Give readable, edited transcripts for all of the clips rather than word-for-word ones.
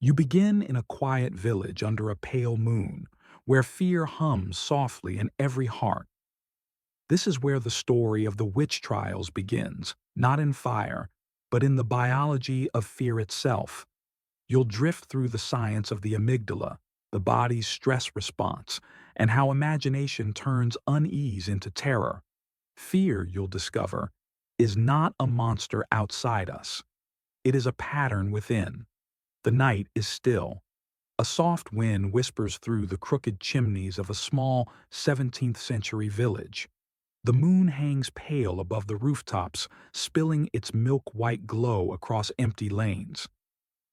You begin in a quiet village under a pale moon, where fear hums softly in every heart. This is where the story of the witch trials begins, not in fire, but in the biology of fear itself. You'll drift through the science of the amygdala, the body's stress response, and how imagination turns unease into terror. Fear, you'll discover, is not a monster outside us. It is a pattern within. The night is still. A soft wind whispers through the crooked chimneys of a small 17th century village. The moon hangs pale above the rooftops, spilling its milk-white glow across empty lanes.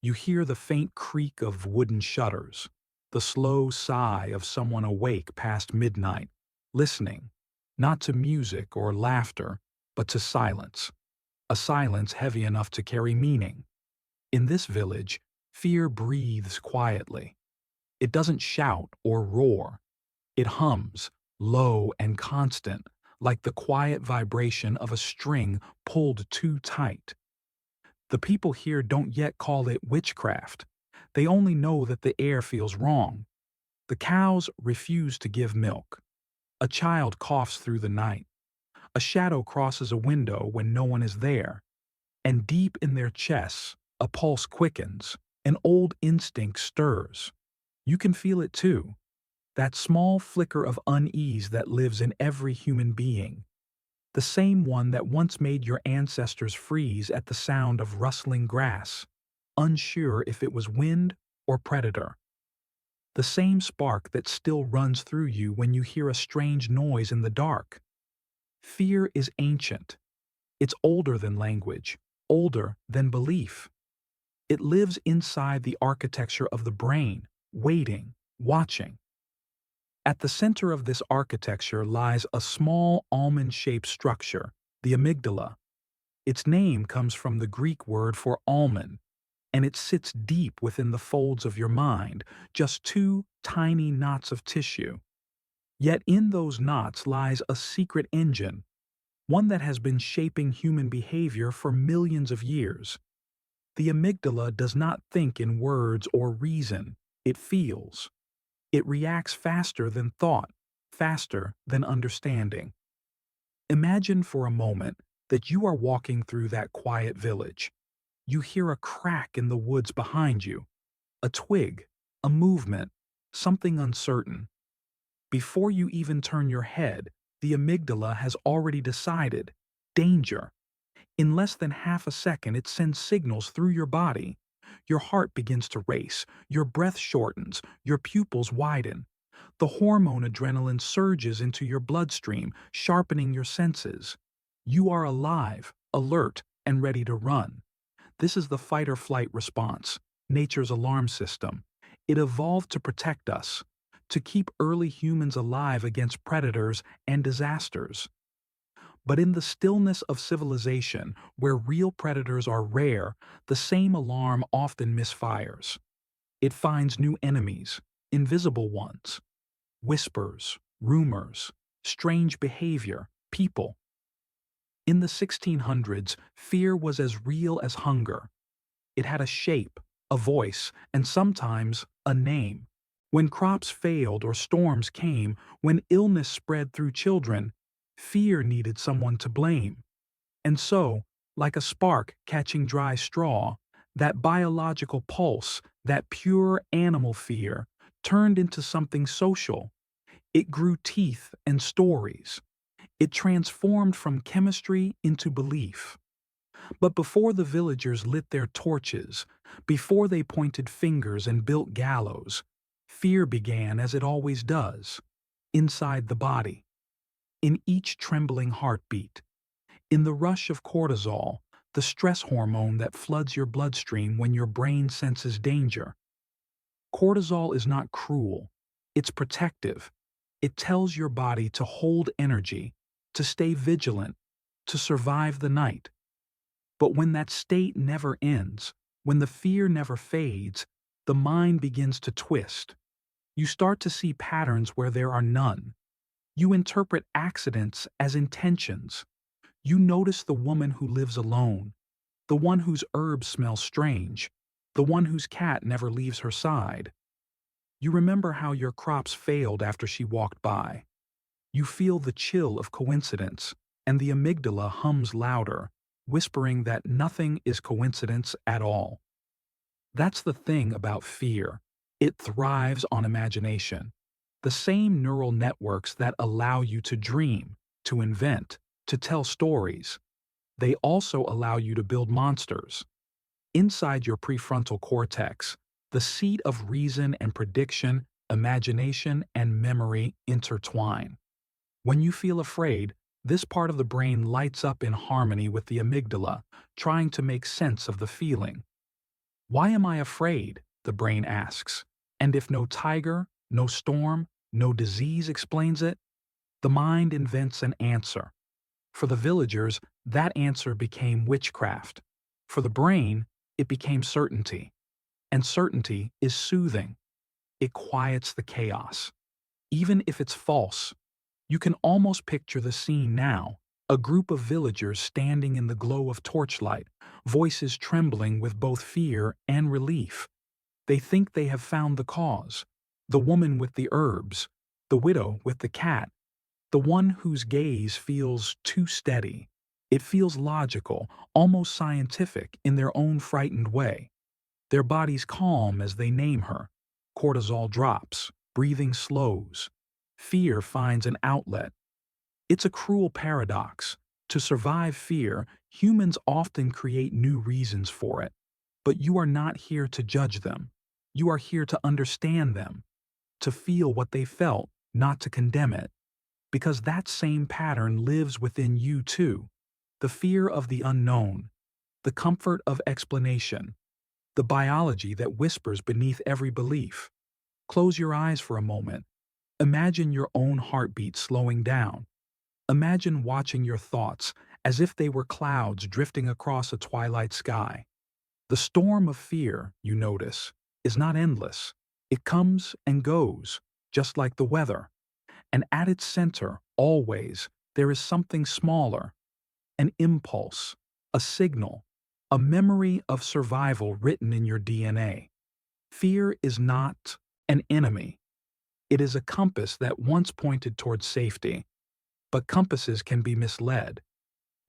You hear the faint creak of wooden shutters, the slow sigh of someone awake past midnight, listening, not to music or laughter, but to silence, a silence heavy enough to carry meaning. In this village, fear breathes quietly. It doesn't shout or roar. It hums, low and constant, like the quiet vibration of a string pulled too tight. The people here don't yet call it witchcraft. They only know that the air feels wrong. The cows refuse to give milk. A child coughs through the night. A shadow crosses a window when no one is there. And deep in their chests, a pulse quickens. An old instinct stirs. You can feel it too. That small flicker of unease that lives in every human being. The same one that once made your ancestors freeze at the sound of rustling grass, unsure if it was wind or predator. The same spark that still runs through you when you hear a strange noise in the dark. Fear is ancient. It's older than language, older than belief. It lives inside the architecture of the brain, waiting, watching. At the center of this architecture lies a small almond-shaped structure, the amygdala. Its name comes from the Greek word for almond, and it sits deep within the folds of your mind, just two tiny knots of tissue. Yet in those knots lies a secret engine, one that has been shaping human behavior for millions of years. The amygdala does not think in words or reason, it feels. It reacts faster than thought, faster than understanding. Imagine for a moment that you are walking through that quiet village. You hear a crack in the woods behind you, a twig, a movement, something uncertain. Before you even turn your head, the amygdala has already decided, danger. In less than half a second, it sends signals through your body. Your heart begins to race, your breath shortens, your pupils widen. The hormone adrenaline surges into your bloodstream, sharpening your senses. You are alive, alert, and ready to run. This is the fight-or-flight response, nature's alarm system. It evolved to protect us, to keep early humans alive against predators and disasters. But in the stillness of civilization, where real predators are rare, the same alarm often misfires. It finds new enemies, invisible ones. Whispers, rumors, strange behavior, people. In the 1600s, fear was as real as hunger. It had a shape, a voice, and sometimes a name. When crops failed or storms came, when illness spread through children, fear needed someone to blame. And so, like a spark catching dry straw, that biological pulse, that pure animal fear, turned into something social. It grew teeth and stories. It transformed from chemistry into belief. But before the villagers lit their torches, before they pointed fingers and built gallows, fear began as it always does, inside the body. In each trembling heartbeat, in the rush of cortisol, the stress hormone that floods your bloodstream when your brain senses danger. Cortisol is not cruel, it's protective. It tells your body to hold energy, to stay vigilant, to survive the night. But when that state never ends, when the fear never fades, the mind begins to twist. You start to see patterns where there are none. You interpret accidents as intentions. You notice the woman who lives alone, the one whose herbs smell strange, the one whose cat never leaves her side. You remember how your crops failed after she walked by. You feel the chill of coincidence, and the amygdala hums louder, whispering that nothing is coincidence at all. That's the thing about fear. It thrives on imagination. The same neural networks that allow you to dream, to invent, to tell stories. They also allow you to build monsters. Inside your prefrontal cortex, the seat of reason and prediction, imagination and memory intertwine. When you feel afraid, this part of the brain lights up in harmony with the amygdala, trying to make sense of the feeling. Why am I afraid? The brain asks. And if no tiger, no storm, no disease explains it, the mind invents an answer. For the villagers, that answer became witchcraft. For the brain, it became certainty. And certainty is soothing. It quiets the chaos. Even if it's false, you can almost picture the scene now. A group of villagers standing in the glow of torchlight, voices trembling with both fear and relief. They think they have found the cause. The woman with the herbs, the widow with the cat, the one whose gaze feels too steady. It feels logical, almost scientific in their own frightened way. Their bodies calm as they name her. Cortisol drops, breathing slows. Fear finds an outlet. It's a cruel paradox. To survive fear, humans often create new reasons for it. But you are not here to judge them. You are here to understand them, to feel what they felt, not to condemn it. Because that same pattern lives within you too. The fear of the unknown, the comfort of explanation, the biology that whispers beneath every belief. Close your eyes for a moment. Imagine your own heartbeat slowing down. Imagine watching your thoughts as if they were clouds drifting across a twilight sky. The storm of fear, you notice, is not endless. It comes and goes, just like the weather. And at its center, always, there is something smaller, an impulse, a signal, a memory of survival written in your DNA. Fear is not an enemy. It is a compass that once pointed towards safety. But compasses can be misled.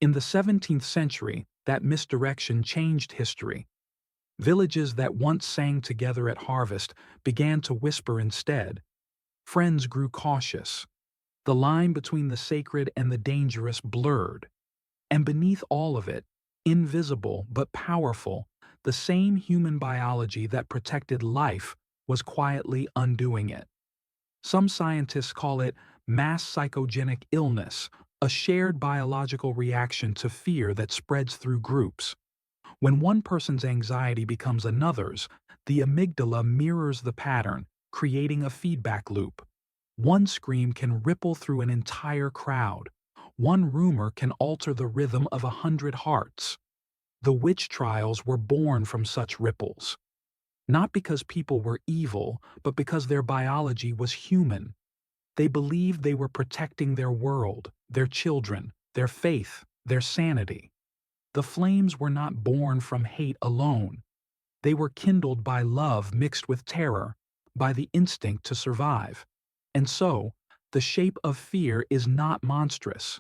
In the 17th century, that misdirection changed history. Villages that once sang together at harvest began to whisper instead. Friends grew cautious. The line between the sacred and the dangerous blurred. And beneath all of it, invisible but powerful, the same human biology that protected life was quietly undoing it. Some scientists call it mass psychogenic illness, a shared biological reaction to fear that spreads through groups. When one person's anxiety becomes another's, the amygdala mirrors the pattern, creating a feedback loop. One scream can ripple through an entire crowd. One rumor can alter the rhythm of 100 hearts. The witch trials were born from such ripples. Not because people were evil, but because their biology was human. They believed they were protecting their world, their children, their faith, their sanity. The flames were not born from hate alone. They were kindled by love mixed with terror, by the instinct to survive. And so, the shape of fear is not monstrous.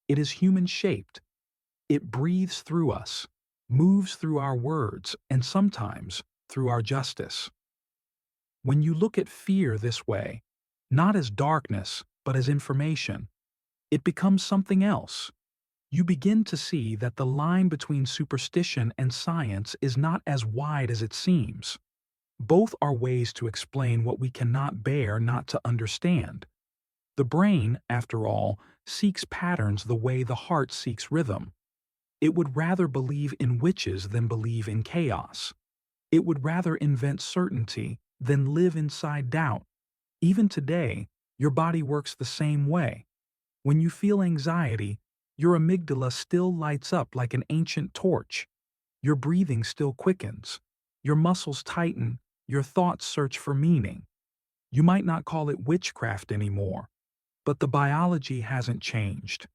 It is human-shaped. It breathes through us, moves through our words, and sometimes through our justice. When you look at fear this way, not as darkness, but as information, it becomes something else. You begin to see that the line between superstition and science is not as wide as it seems. Both are ways to explain what we cannot bear not to understand. The brain, after all, seeks patterns the way the heart seeks rhythm. It would rather believe in witches than believe in chaos. It would rather invent certainty than live inside doubt. Even today, your body works the same way. When you feel anxiety, your amygdala still lights up like an ancient torch. Your breathing still quickens. Your muscles tighten. Your thoughts search for meaning. You might not call it witchcraft anymore, but the biology hasn't changed.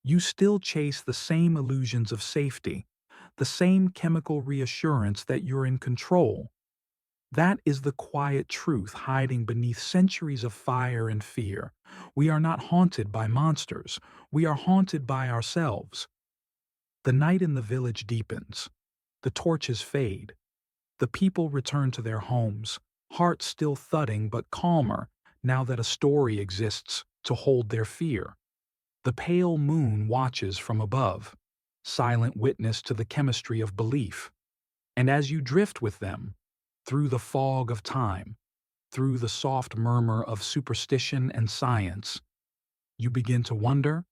You still chase the same illusions of safety, the same chemical reassurance that you're in control. That is the quiet truth hiding beneath centuries of fire and fear. We are not haunted by monsters. We are haunted by ourselves. The night in the village deepens. The torches fade. The people return to their homes, hearts still thudding but calmer now that a story exists to hold their fear. The pale moon watches from above, silent witness to the chemistry of belief. And as you drift with them, through the fog of time, through the soft murmur of superstition and science, you begin to wonder,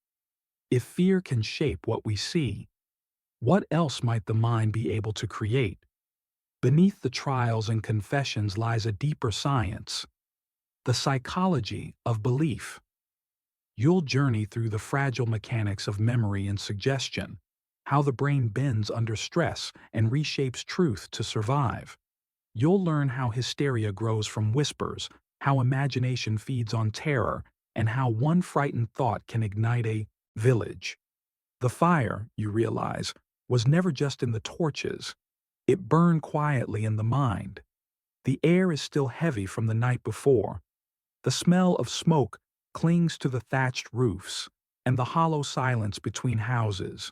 if fear can shape what we see, what else might the mind be able to create? Beneath the trials and confessions lies a deeper science, the psychology of belief. You'll journey through the fragile mechanics of memory and suggestion, how the brain bends under stress and reshapes truth to survive. You'll learn how hysteria grows from whispers, how imagination feeds on terror, and how one frightened thought can ignite a village. The fire, you realize, was never just in the torches. It burned quietly in the mind. The air is still heavy from the night before. The smell of smoke clings to the thatched roofs and the hollow silence between houses.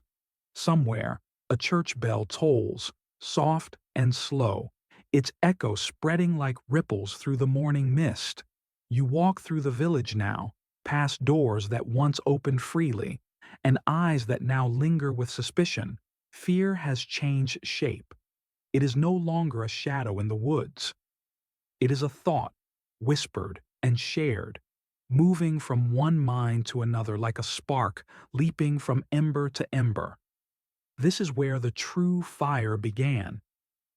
Somewhere, a church bell tolls, soft and slow, its echo spreading like ripples through the morning mist. You walk through the village now, past doors that once opened freely, and eyes that now linger with suspicion. Fear has changed shape. It is no longer a shadow in the woods. It is a thought, whispered and shared, moving from one mind to another like a spark leaping from ember to ember. This is where the true fire began,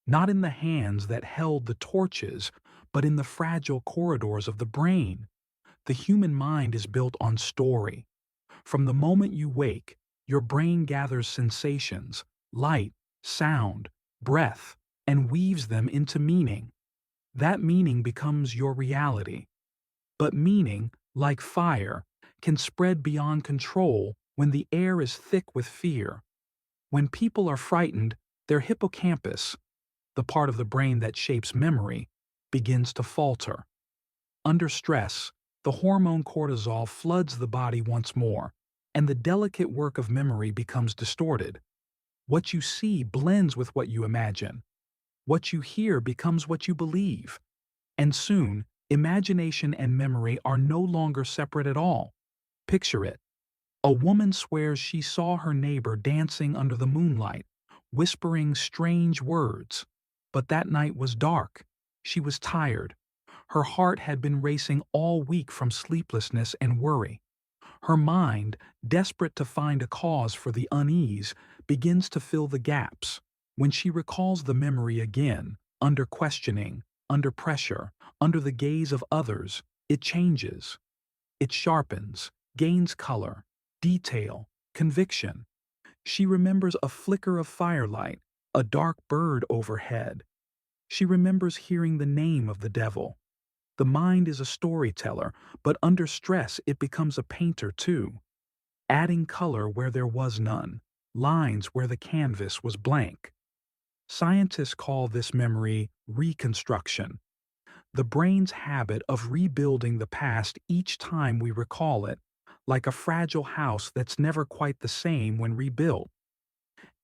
not in the hands that held the torches, but in the fragile corridors of the brain. The human mind is built on story. From the moment you wake, your brain gathers sensations, light, sound, breath, and weaves them into meaning. That meaning becomes your reality. But meaning, like fire, can spread beyond control when the air is thick with fear. When people are frightened, their hippocampus, the part of the brain that shapes memory, begins to falter. Under stress, the hormone cortisol floods the body once more, and the delicate work of memory becomes distorted. What you see blends with what you imagine. What you hear becomes what you believe. And soon, imagination and memory are no longer separate at all. Picture it. A woman swears she saw her neighbor dancing under the moonlight, whispering strange words. But that night was dark. She was tired. Her heart had been racing all week from sleeplessness and worry. Her mind, desperate to find a cause for the unease, begins to fill the gaps. When she recalls the memory again, under questioning, under pressure, under the gaze of others, it changes. It sharpens, gains color, detail, conviction. She remembers a flicker of firelight, a dark bird overhead. She remembers hearing the name of the devil. The mind is a storyteller, but under stress it becomes a painter too, adding color where there was none, lines where the canvas was blank. Scientists call this memory reconstruction, the brain's habit of rebuilding the past each time we recall it, like a fragile house that's never quite the same when rebuilt.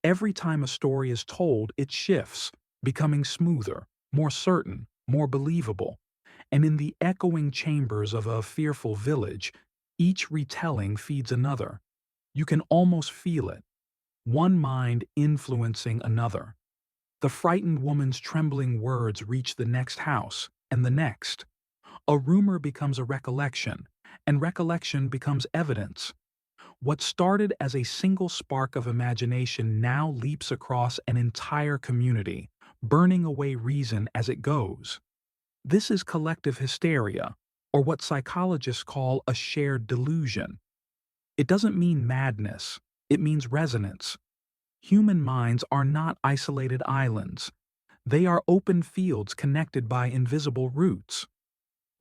Every time a story is told, it shifts, becoming smoother, more certain, more believable. And in the echoing chambers of a fearful village, each retelling feeds another. You can almost feel it, one mind influencing another. The frightened woman's trembling words reach the next house, and the next. A rumor becomes a recollection, and recollection becomes evidence. What started as a single spark of imagination now leaps across an entire community, burning away reason as it goes. This is collective hysteria, or what psychologists call a shared delusion. It doesn't mean madness, it means resonance. Human minds are not isolated islands. They are open fields connected by invisible roots.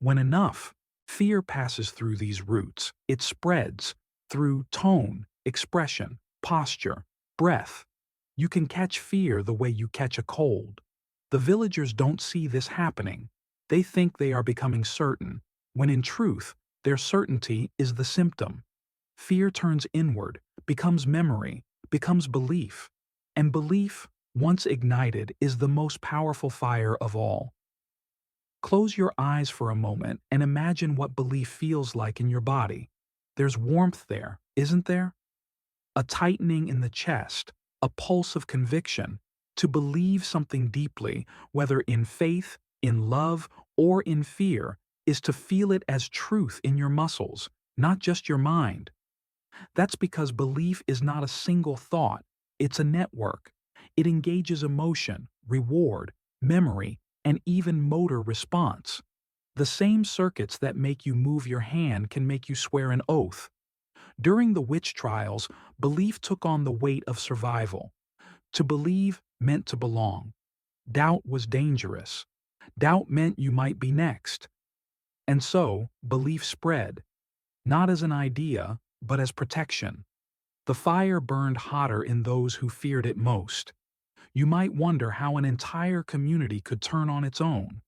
When enough fear passes through these roots, it spreads through tone, expression, posture, breath. You can catch fear the way you catch a cold. The villagers don't see this happening. They think they are becoming certain, when in truth, their certainty is the symptom. Fear turns inward, becomes memory, becomes belief. And belief, once ignited, is the most powerful fire of all. Close your eyes for a moment and imagine what belief feels like in your body. There's warmth there, isn't there? A tightening in the chest, a pulse of conviction. To believe something deeply, whether in faith, in love, or in fear, is to feel it as truth in your muscles, not just your mind. That's because belief is not a single thought, it's a network. It engages emotion, reward, memory, and even motor response. The same circuits that make you move your hand can make you swear an oath. During the witch trials, belief took on the weight of survival. To believe meant to belong. Doubt was dangerous. Doubt meant you might be next. And so, belief spread, not as an idea, but as protection. The fire burned hotter in those who feared it most. You might wonder how an entire community could turn on its own,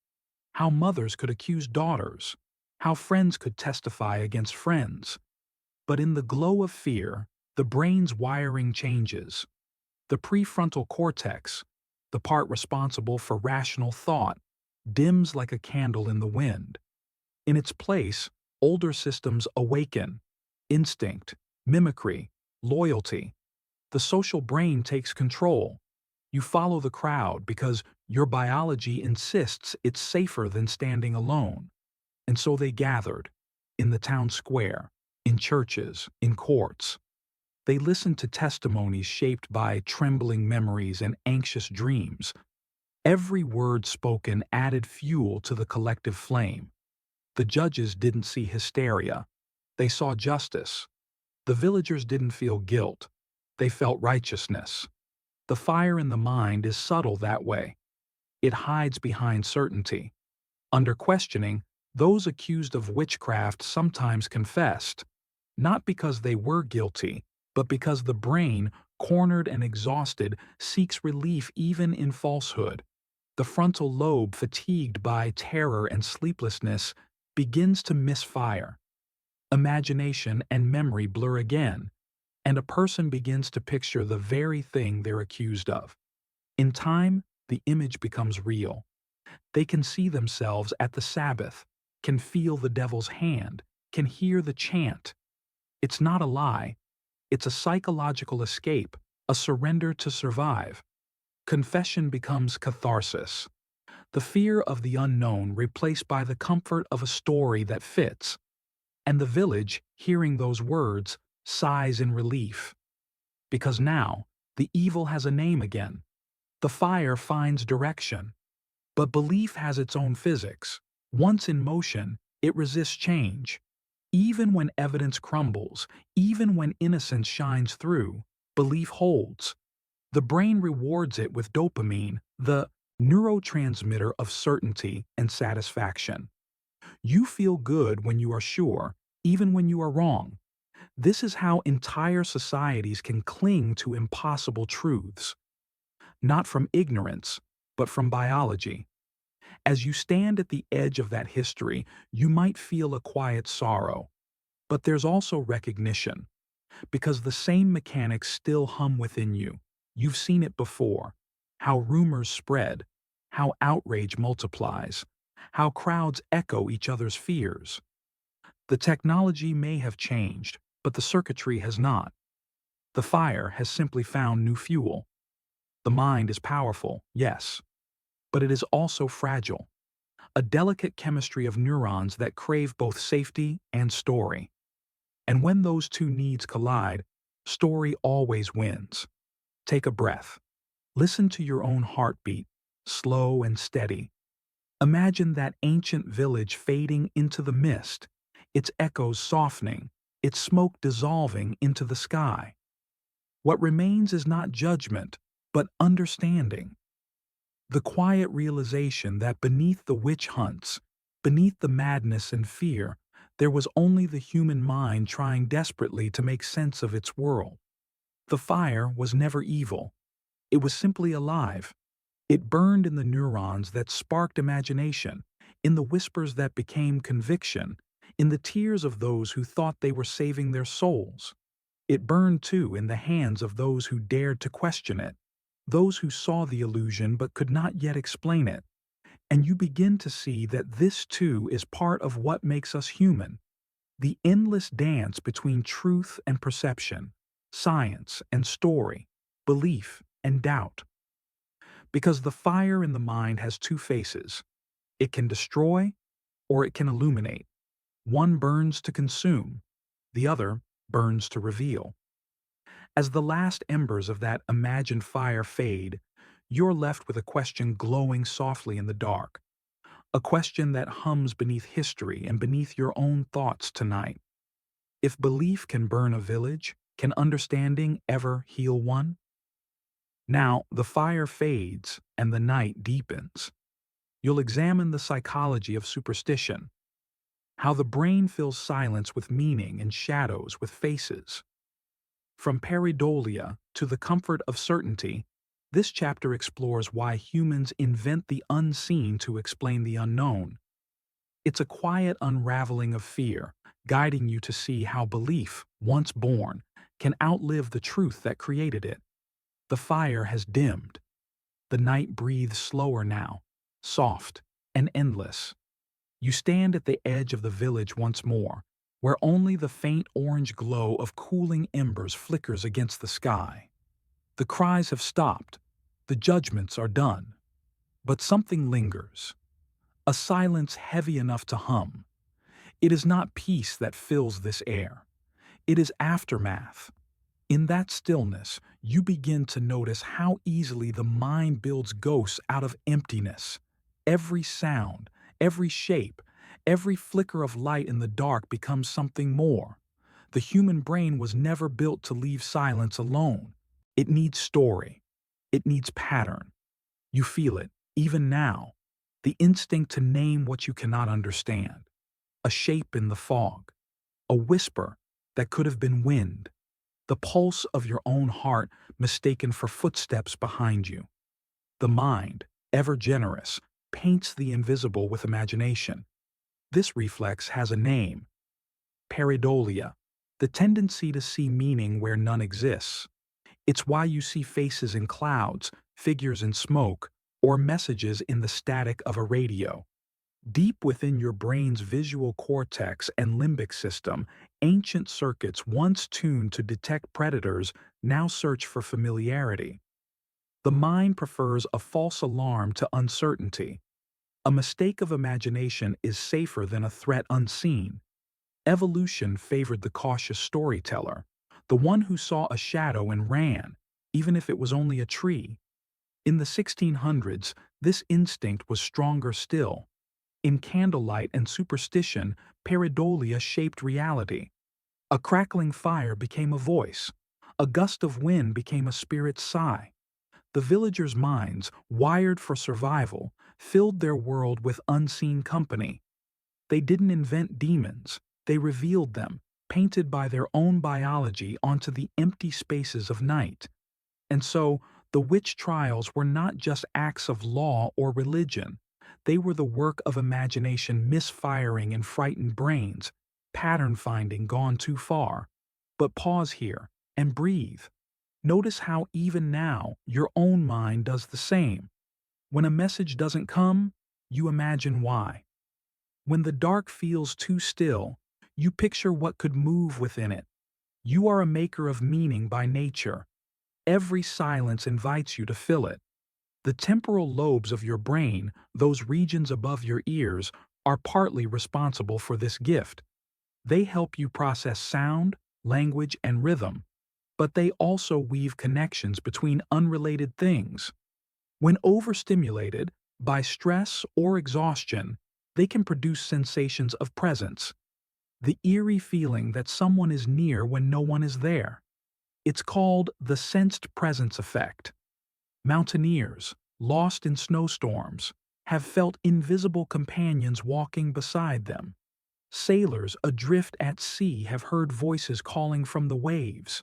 how mothers could accuse daughters, how friends could testify against friends. But in the glow of fear, the brain's wiring changes. The prefrontal cortex, the part responsible for rational thought, dims like a candle in the wind. In its place, older systems awaken: instinct, mimicry, loyalty. The social brain takes control. You follow the crowd because your biology insists it's safer than standing alone. And so they gathered, in the town square, in churches, in courts. They listened to testimonies shaped by trembling memories and anxious dreams. Every word spoken added fuel to the collective flame. The judges didn't see hysteria. They saw justice. The villagers didn't feel guilt. They felt righteousness. The fire in the mind is subtle that way. It hides behind certainty. Under questioning, those accused of witchcraft sometimes confessed, not because they were guilty, but because the brain, cornered and exhausted, seeks relief even in falsehood. The frontal lobe, fatigued by terror and sleeplessness, begins to misfire. Imagination and memory blur again, and a person begins to picture the very thing they're accused of. In time, the image becomes real. They can see themselves at the Sabbath, can feel the devil's hand, can hear the chant. It's not a lie. It's a psychological escape, a surrender to survive. Confession becomes catharsis. The fear of the unknown replaced by the comfort of a story that fits. And the village, hearing those words, sighs in relief. Because now, the evil has a name again. The fire finds direction. But belief has its own physics. Once in motion, it resists change. Even when evidence crumbles, even when innocence shines through, belief holds. The brain rewards it with dopamine, the neurotransmitter of certainty and satisfaction. You feel good when you are sure, even when you are wrong. This is how entire societies can cling to impossible truths. Not from ignorance, but from biology. As you stand at the edge of that history, you might feel a quiet sorrow. But there's also recognition, because the same mechanics still hum within you. You've seen it before, how rumors spread, how outrage multiplies, how crowds echo each other's fears. The technology may have changed, but the circuitry has not. The fire has simply found new fuel. The mind is powerful, yes, but it is also fragile. A delicate chemistry of neurons that crave both safety and story. And when those two needs collide, story always wins. Take a breath. Listen to your own heartbeat, slow and steady. Imagine that ancient village fading into the mist, its echoes softening, its smoke dissolving into the sky. What remains is not judgment, but understanding. The quiet realization that beneath the witch hunts, beneath the madness and fear, there was only the human mind trying desperately to make sense of its world. The fire was never evil. It was simply alive. It burned in the neurons that sparked imagination, in the whispers that became conviction, in the tears of those who thought they were saving their souls. It burned, too, in the hands of those who dared to question it, those who saw the illusion but could not yet explain it. And you begin to see that this, too, is part of what makes us human. The endless dance between truth and perception, science and story, belief and doubt. Because the fire in the mind has two faces. It can destroy or it can illuminate. One burns to consume, the other burns to reveal. As the last embers of that imagined fire fade, you're left with a question glowing softly in the dark, a question that hums beneath history and beneath your own thoughts tonight. If belief can burn a village, can understanding ever heal one? Now, the fire fades and the night deepens. You'll examine the psychology of superstition, how the brain fills silence with meaning and shadows with faces. From pareidolia to the comfort of certainty, this chapter explores why humans invent the unseen to explain the unknown. It's a quiet unraveling of fear, guiding you to see how belief, once born, can outlive the truth that created it. The fire has dimmed. The night breathes slower now, soft and endless. You stand at the edge of the village once more, where only the faint orange glow of cooling embers flickers against the sky. The cries have stopped. The judgments are done. But something lingers. A silence heavy enough to hum. It is not peace that fills this air. It is aftermath. In that stillness, you begin to notice how easily the mind builds ghosts out of emptiness. Every sound, every shape, every flicker of light in the dark becomes something more. The human brain was never built to leave silence alone. It needs story. It needs pattern. You feel it, even now. The instinct to name what you cannot understand. A shape in the fog. A whisper that could have been wind. The pulse of your own heart mistaken for footsteps behind you. The mind, ever generous, paints the invisible with imagination. This reflex has a name. Pareidolia, the tendency to see meaning where none exists. It's why you see faces in clouds, figures in smoke, or messages in the static of a radio. Deep within your brain's visual cortex and limbic system, ancient circuits once tuned to detect predators now search for familiarity. The mind prefers a false alarm to uncertainty. A mistake of imagination is safer than a threat unseen. Evolution favored the cautious storyteller, the one who saw a shadow and ran, even if it was only a tree. In the 1600s, this instinct was stronger still. In candlelight and superstition, pareidolia shaped reality. A crackling fire became a voice. A gust of wind became a spirit's sigh. The villagers' minds, wired for survival, filled their world with unseen company. They didn't invent demons. They revealed them, painted by their own biology onto the empty spaces of night. And so, the witch trials were not just acts of law or religion. They were the work of imagination misfiring in frightened brains, pattern finding gone too far. But pause here and breathe. Notice how even now your own mind does the same. When a message doesn't come, you imagine why. When the dark feels too still, you picture what could move within it. You are a maker of meaning by nature. Every silence invites you to fill it. The temporal lobes of your brain, those regions above your ears, are partly responsible for this gift. They help you process sound, language, and rhythm, but they also weave connections between unrelated things. When overstimulated by stress or exhaustion, they can produce sensations of presence, the eerie feeling that someone is near when no one is there. It's called the sensed presence effect. Mountaineers, lost in snowstorms, have felt invisible companions walking beside them. Sailors adrift at sea have heard voices calling from the waves.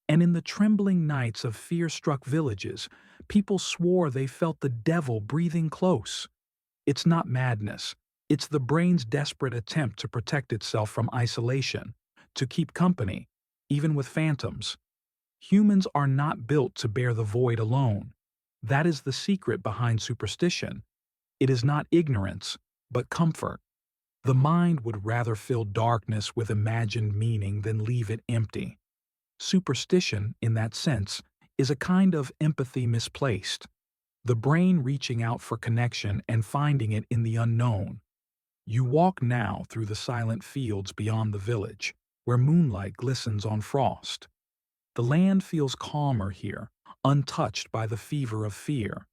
And in the trembling nights of fear-struck villages, people swore they felt the devil breathing close. It's not madness. It's the brain's desperate attempt to protect itself from isolation, to keep company, even with phantoms. Humans are not built to bear the void alone. That is the secret behind superstition. It is not ignorance, but comfort. The mind would rather fill darkness with imagined meaning than leave it empty. Superstition, in that sense, is a kind of empathy misplaced. The brain reaching out for connection and finding it in the unknown. You walk now through the silent fields beyond the village, where moonlight glistens on frost. The land feels calmer here, untouched by the fever of fear.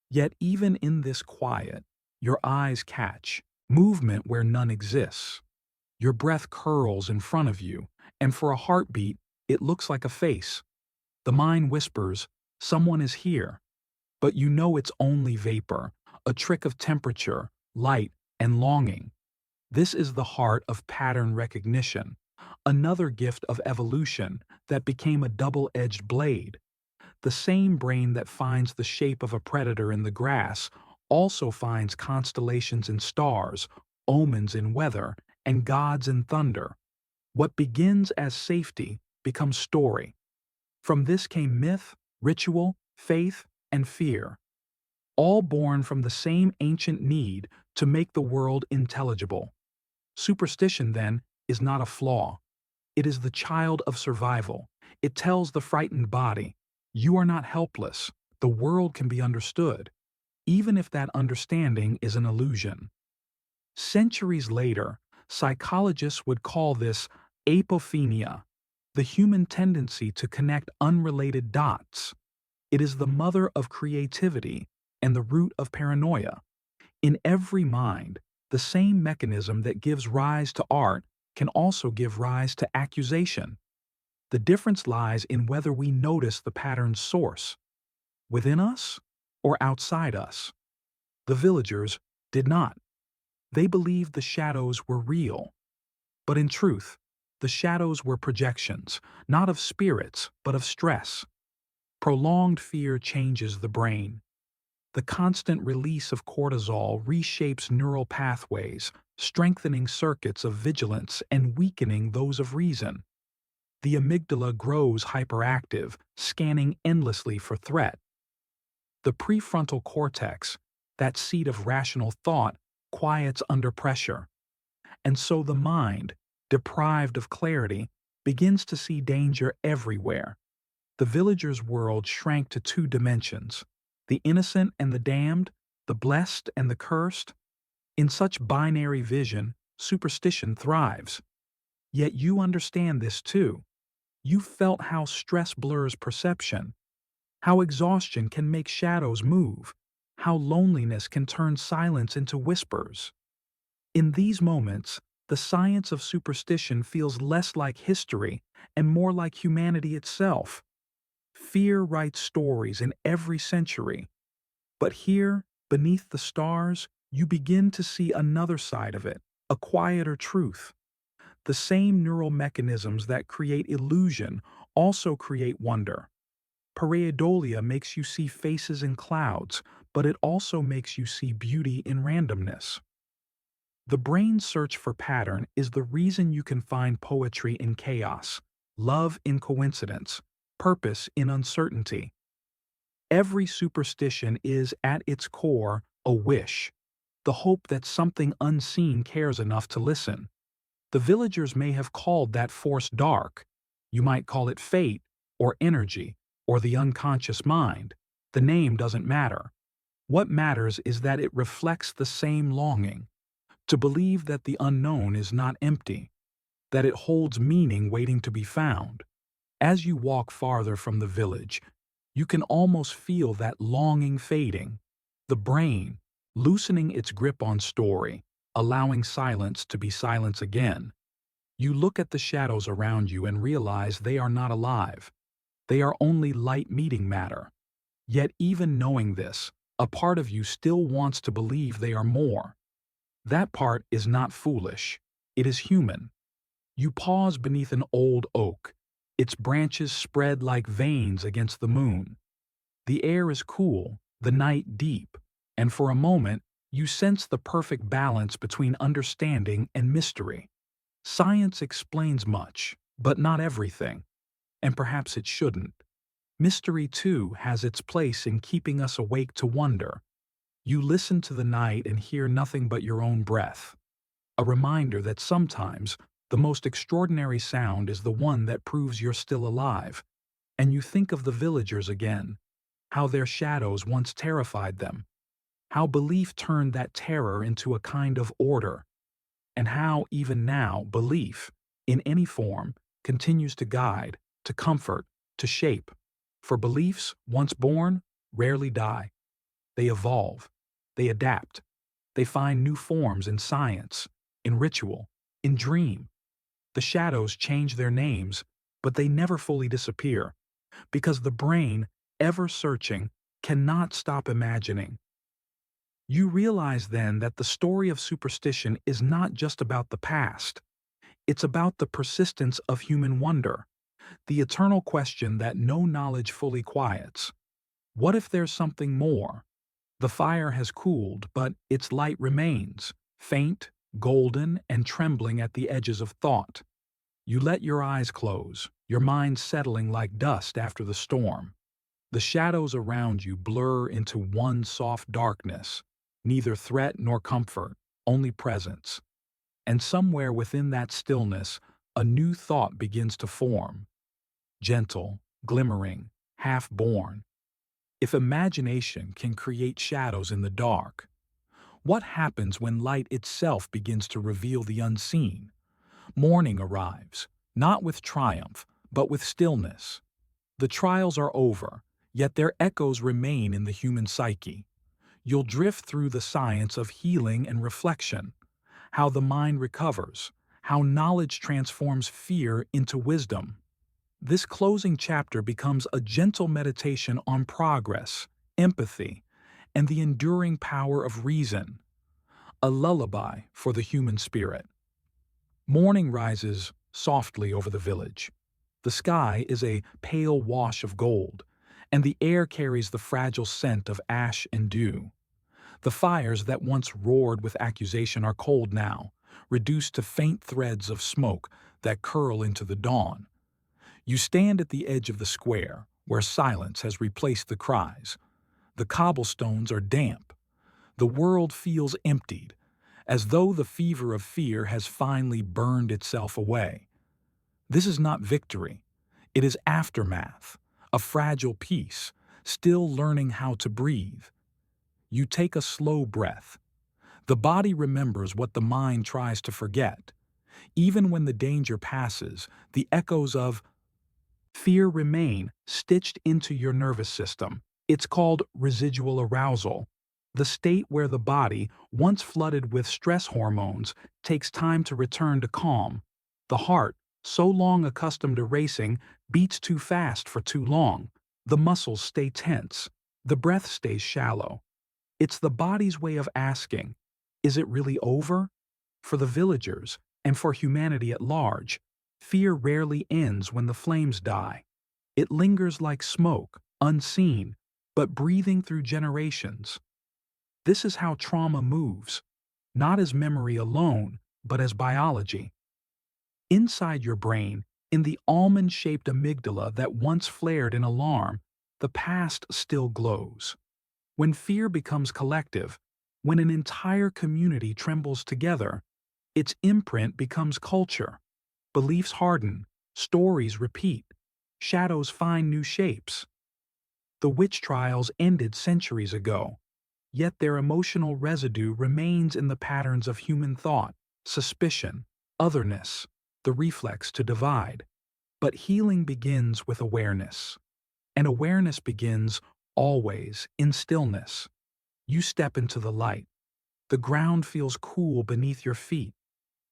Yet even in this quiet, your eyes catch movement where none exists. Your breath curls in front of you, and for a heartbeat, it looks like a face. The mind whispers, "Someone is here." But you know it's only vapor, a trick of temperature, light, and longing. This is the heart of pattern recognition, another gift of evolution that became a double-edged blade. The same brain that finds the shape of a predator in the grass also finds constellations in stars, omens in weather, and gods in thunder. What begins as safety becomes story. From this came myth, ritual, faith, and fear, all born from the same ancient need to make the world intelligible. Superstition, then, is not a flaw. It is the child of survival. It tells the frightened body, "You are not helpless. The world can be understood," even if that understanding is an illusion. Centuries later, psychologists would call this apophenia, the human tendency to connect unrelated dots. It is the mother of creativity and the root of paranoia. In every mind, the same mechanism that gives rise to art can also give rise to accusation. The difference lies in whether we notice the pattern's source, within us or outside us. The villagers did not. They believed the shadows were real. But in truth, the shadows were projections, not of spirits, but of stress. Prolonged fear changes the brain. The constant release of cortisol reshapes neural pathways, strengthening circuits of vigilance and weakening those of reason. The amygdala grows hyperactive, scanning endlessly for threat. The prefrontal cortex, that seat of rational thought, quiets under pressure. And so the mind, deprived of clarity, begins to see danger everywhere. The villager's world shrank to two dimensions: the innocent and the damned, the blessed and the cursed. In such binary vision, superstition thrives. Yet you understand this too. You felt how stress blurs perception, how exhaustion can make shadows move, how loneliness can turn silence into whispers. In these moments, the science of superstition feels less like history and more like humanity itself. Fear writes stories in every century. But here, beneath the stars, you begin to see another side of it, a quieter truth. The same neural mechanisms that create illusion also create wonder. Pareidolia makes you see faces in clouds, but it also makes you see beauty in randomness. The brain's search for pattern is the reason you can find poetry in chaos, love in coincidence, purpose in uncertainty. Every superstition is, at its core, a wish, the hope that something unseen cares enough to listen. The villagers may have called that force dark. You might call it fate, or energy, or the unconscious mind. The name doesn't matter. What matters is that it reflects the same longing, to believe that the unknown is not empty, that it holds meaning waiting to be found. As you walk farther from the village, you can almost feel that longing fading, the brain loosening its grip on story, allowing silence to be silence again. You look at the shadows around you and realize they are not alive. They are only light meeting matter. Yet even knowing this, a part of you still wants to believe they are more. That part is not foolish. It is human. You pause beneath an old oak, Its branches spread like veins against the moon. The air is cool, the night deep, and for a moment, you sense the perfect balance between understanding and mystery. Science explains much, but not everything, and perhaps it shouldn't. Mystery, too, has its place in keeping us awake to wonder. You listen to the night and hear nothing but your own breath. A reminder that sometimes the most extraordinary sound is the one that proves you're still alive. And you think of the villagers again, how their shadows once terrified them, how belief turned that terror into a kind of order, and how, even now, belief, in any form, continues to guide, to comfort, to shape. For beliefs, once born, rarely die. They evolve, they adapt, they find new forms in science, in ritual, in dream. The shadows change their names, but they never fully disappear, because the brain, ever searching, cannot stop imagining. You realize then that the story of superstition is not just about the past. It's about the persistence of human wonder, the eternal question that no knowledge fully quiets. What if there's something more? The fire has cooled, but its light remains, faint, golden, and trembling at the edges of thought. You let your eyes close, your mind settling like dust after the storm. The shadows around you blur into one soft darkness, neither threat nor comfort, only presence. And somewhere within that stillness, a new thought begins to form. Gentle, glimmering, half-born. If imagination can create shadows in the dark, what happens when light itself begins to reveal the unseen? Morning arrives, not with triumph, but with stillness. The trials are over, yet their echoes remain in the human psyche. You'll drift through the science of healing and reflection, how the mind recovers, how knowledge transforms fear into wisdom. This closing chapter becomes a gentle meditation on progress, empathy, and the enduring power of reason, a lullaby for the human spirit. Morning rises softly over the village. The sky is a pale wash of gold, and the air carries the fragile scent of ash and dew. The fires that once roared with accusation are cold now, reduced to faint threads of smoke that curl into the dawn. You stand at the edge of the square, where silence has replaced the cries. The cobblestones are damp. The world feels emptied, as though the fever of fear has finally burned itself away. This is not victory. It is aftermath, a fragile peace, still learning how to breathe. You take a slow breath. The body remembers what the mind tries to forget. Even when the danger passes, the echoes of fear remain stitched into your nervous system. It's called residual arousal, the state where the body, once flooded with stress hormones, takes time to return to calm. The heart, so long accustomed to racing, beats too fast for too long. The muscles stay tense. The breath stays shallow. It's the body's way of asking, is it really over? For the villagers, and for humanity at large, fear rarely ends when the flames die. It lingers like smoke, unseen, but breathing through generations. This is how trauma moves, not as memory alone, but as biology. Inside your brain, in the almond-shaped amygdala that once flared in alarm, the past still glows. When fear becomes collective, when an entire community trembles together, its imprint becomes culture. Beliefs harden, stories repeat, shadows find new shapes. The witch trials ended centuries ago, yet their emotional residue remains in the patterns of human thought, suspicion, otherness, the reflex to divide. But healing begins with awareness. And awareness begins, always, in stillness. You step into the light. The ground feels cool beneath your feet.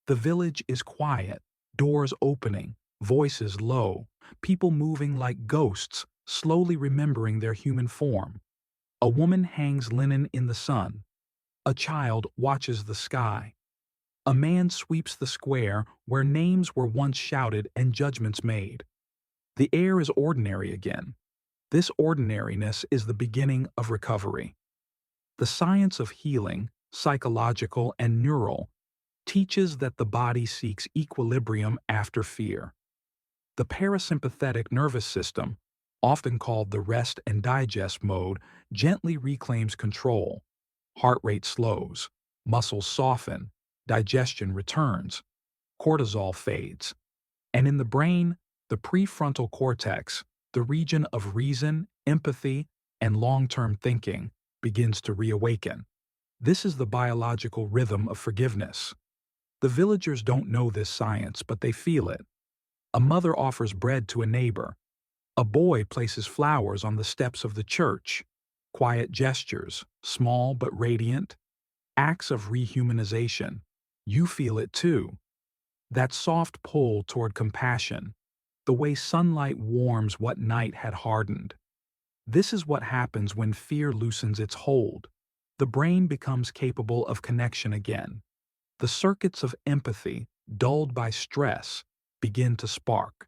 The village is quiet, doors opening, voices low, people moving like ghosts, slowly remembering their human form. A woman hangs linen in the sun. A child watches the sky. A man sweeps the square where names were once shouted and judgments made. The air is ordinary again. This ordinariness is the beginning of recovery. The science of healing, psychological and neural, teaches that the body seeks equilibrium after fear. The parasympathetic nervous system, often called the rest and digest mode, gently reclaims control. Heart rate slows, muscles soften, digestion returns, cortisol fades. And in the brain, the prefrontal cortex, the region of reason, empathy, and long-term thinking, begins to reawaken. This is the biological rhythm of forgiveness. The villagers don't know this science, but they feel it. A mother offers bread to a neighbor. A boy places flowers on the steps of the church. Quiet gestures, small but radiant, acts of rehumanization. You feel it too. That soft pull toward compassion, the way sunlight warms what night had hardened. This is what happens when fear loosens its hold. The brain becomes capable of connection again. The circuits of empathy, dulled by stress, begin to spark.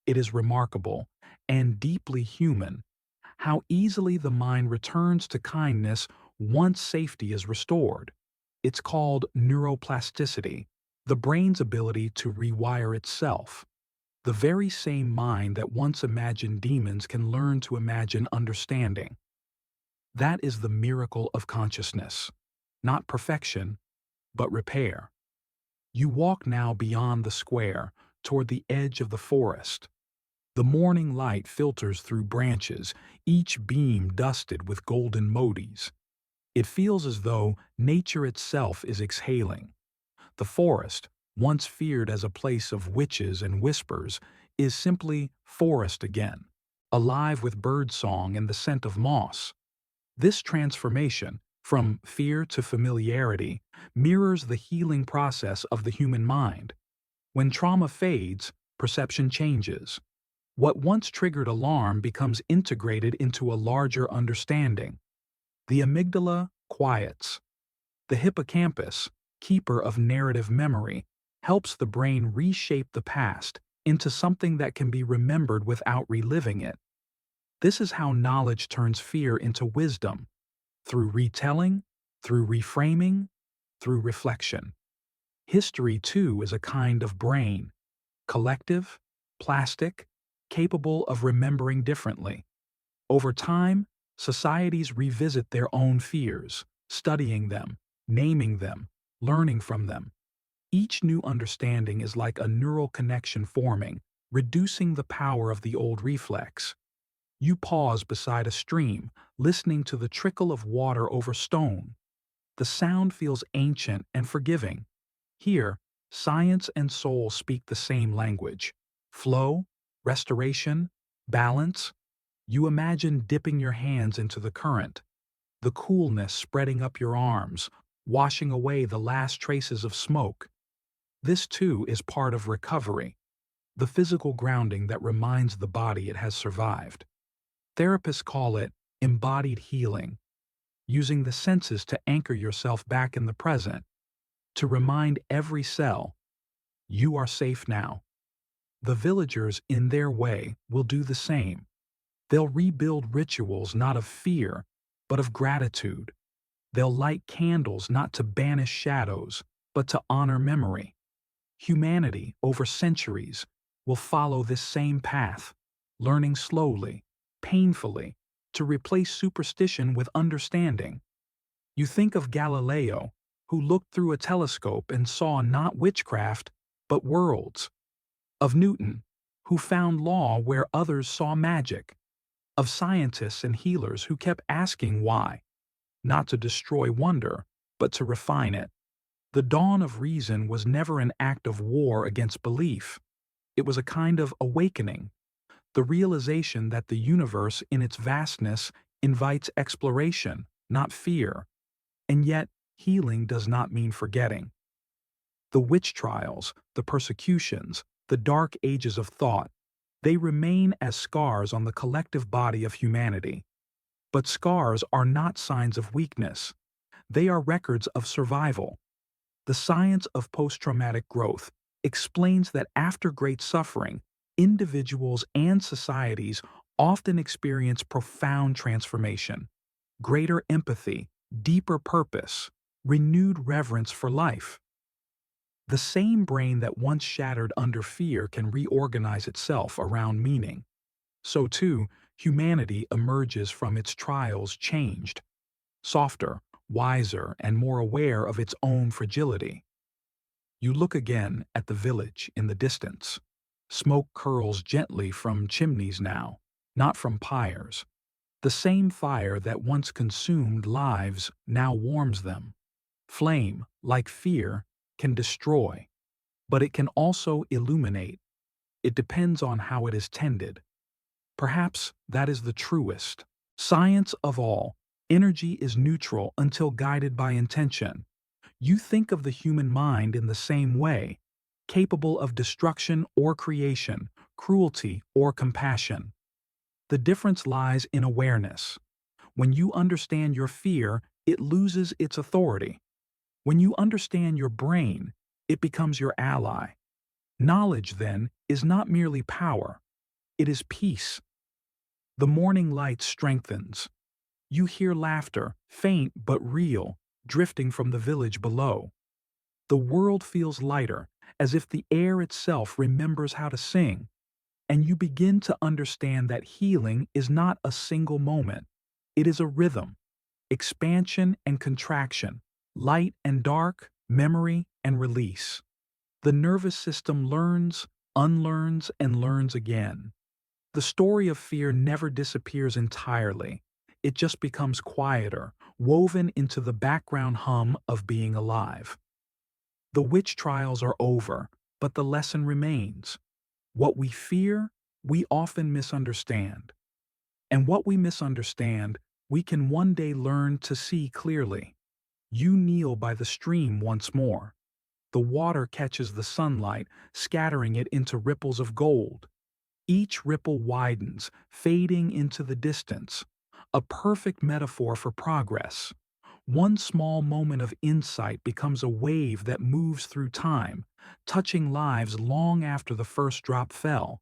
It is remarkable, and deeply human, how easily the mind returns to kindness once safety is restored. It's called neuroplasticity, the brain's ability to rewire itself. The very same mind that once imagined demons can learn to imagine understanding. That is the miracle of consciousness. Not perfection, but repair. You walk now beyond the square, toward the edge of the forest. The morning light filters through branches, each beam dusted with golden motes. It feels as though nature itself is exhaling. The forest, once feared as a place of witches and whispers, is simply forest again, alive with birdsong and the scent of moss. This transformation, from fear to familiarity, mirrors the healing process of the human mind. When trauma fades, perception changes. What once triggered alarm becomes integrated into a larger understanding. The amygdala quiets. The hippocampus, keeper of narrative memory, helps the brain reshape the past into something that can be remembered without reliving it. This is how knowledge turns fear into wisdom, through retelling, through reframing, through reflection. History, too, is a kind of brain, collective, plastic, capable of remembering differently. Over time, societies revisit their own fears, studying them, naming them, learning from them. Each new understanding is like a neural connection forming, reducing the power of the old reflex. You pause beside a stream, listening to the trickle of water over stone. The sound feels ancient and forgiving. Here, science and soul speak the same language. Flow, restoration, balance. You imagine dipping your hands into the current, the coolness spreading up your arms, washing away the last traces of smoke. This too is part of recovery, the physical grounding that reminds the body it has survived. Therapists call it embodied healing, using the senses to anchor yourself back in the present, to remind every cell, you are safe now. The villagers, in their way, will do the same. They'll rebuild rituals not of fear, but of gratitude. They'll light candles not to banish shadows, but to honor memory. Humanity, over centuries, will follow this same path, learning slowly, painfully, to replace superstition with understanding. You think of Galileo, who looked through a telescope and saw not witchcraft, but worlds. Of Newton, who found law where others saw magic. Of scientists and healers who kept asking why, not to destroy wonder, but to refine it. The dawn of reason was never an act of war against belief. It was a kind of awakening, the realization that the universe in its vastness invites exploration, not fear. And yet, healing does not mean forgetting. The witch trials, the persecutions, the dark ages of thought, they remain as scars on the collective body of humanity. But scars are not signs of weakness. They are records of survival. The science of post-traumatic growth explains that after great suffering, individuals and societies often experience profound transformation, greater empathy, deeper purpose, renewed reverence for life. The same brain that once shattered under fear can reorganize itself around meaning. So too, humanity emerges from its trials changed, softer, wiser, and more aware of its own fragility. You look again at the village in the distance. Smoke curls gently from chimneys now, not from pyres. The same fire that once consumed lives now warms them. Flame, like fear, can destroy, but it can also illuminate. It depends on how it is tended. Perhaps that is the truest science of all. Energy is neutral until guided by intention. You think of the human mind in the same way, capable of destruction or creation, cruelty or compassion. The difference lies in awareness. When you understand your fear, it loses its authority. When you understand your brain, it becomes your ally. Knowledge, then, is not merely power, it is peace. The morning light strengthens. You hear laughter, faint but real, drifting from the village below. The world feels lighter, as if the air itself remembers how to sing, and you begin to understand that healing is not a single moment. It is a rhythm, expansion and contraction, light and dark, memory and release. The nervous system learns, unlearns, and learns again. The story of fear never disappears entirely. It just becomes quieter, woven into the background hum of being alive. The witch trials are over, but the lesson remains. What we fear, we often misunderstand. And what we misunderstand, we can one day learn to see clearly. You kneel by the stream once more. The water catches the sunlight, scattering it into ripples of gold. Each ripple widens, fading into the distance, a perfect metaphor for progress. One small moment of insight becomes a wave that moves through time, touching lives long after the first drop fell.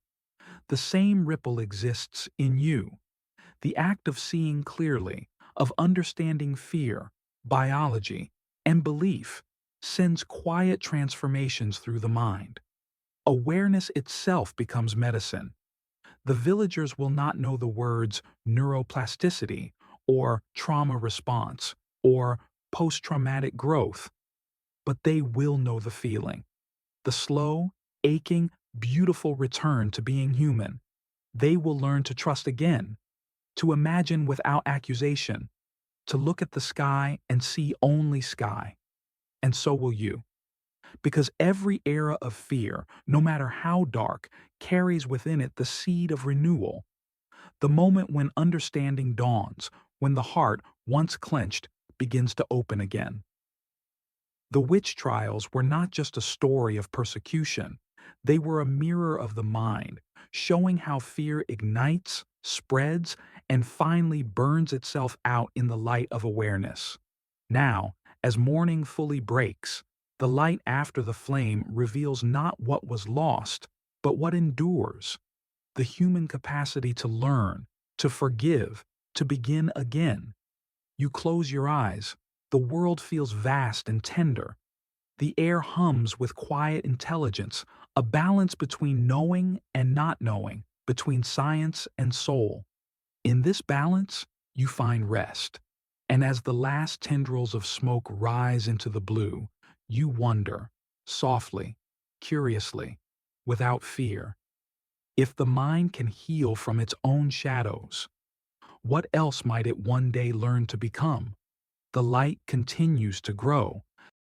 The same ripple exists in you. The act of seeing clearly, of understanding fear, biology, and belief sends quiet transformations through the mind. Awareness itself becomes medicine. The villagers will not know the words neuroplasticity or trauma response or post-traumatic growth, but they will know the feeling. The slow, aching, beautiful return to being human. They will learn to trust again, to imagine without accusation, to look at the sky and see only sky. And so will you. Because every era of fear, no matter how dark, carries within it the seed of renewal. The moment when understanding dawns, when the heart, once clenched, begins to open again. The witch trials were not just a story of persecution, they were a mirror of the mind, showing how fear ignites, spreads, and finally burns itself out in the light of awareness. Now, as morning fully breaks, the light after the flame reveals not what was lost, but what endures. The human capacity to learn, to forgive, to begin again. You close your eyes. The world feels vast and tender. The air hums with quiet intelligence, a balance between knowing and not knowing, between science and soul. In this balance, you find rest. And as the last tendrils of smoke rise into the blue, you wonder, softly, curiously, without fear, if the mind can heal from its own shadows, what else might it one day learn to become? The light continues to grow,